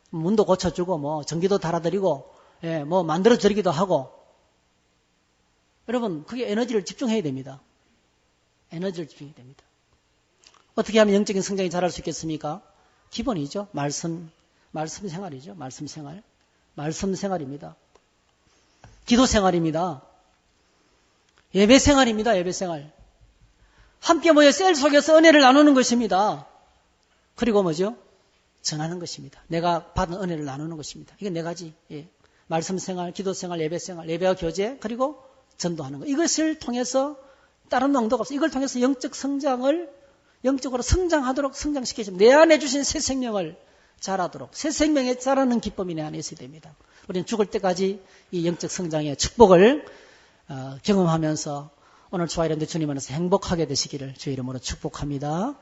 문도 고쳐주고 전기도 달아드리고 뭐 만들어지기도 하고. 여러분, 그게 에너지를 집중해야 됩니다. 에너지를 집중해야 됩니다. 어떻게 하면 영적인 성장이 잘할 수 있겠습니까? 기본이죠. 말씀 생활이죠. 말씀 생활입니다. 기도 생활입니다. 예배 생활입니다. 예배 생활. 함께 모여 셀 속에서 은혜를 나누는 것입니다. 그리고 뭐죠? 전하는 것입니다. 내가 받은 은혜를 나누는 것입니다. 이게 네 가지. 말씀 생활, 기도 생활, 예배 생활, 예배와 교제, 그리고 전도하는 것. 이것을 통해서 다른 용도가 없어요. 이걸 통해서 영적으로 성장하도록 성장시키시면 내 안에 주신 새 생명을 자라도록 새 생명에 자라는 기쁨이 내 안에 있어야 됩니다. 우리는 죽을 때까지 이 영적 성장의 축복을 경험하면서 오늘 주와 이런데 주님 안에서 행복하게 되시기를 주의 이름으로 축복합니다.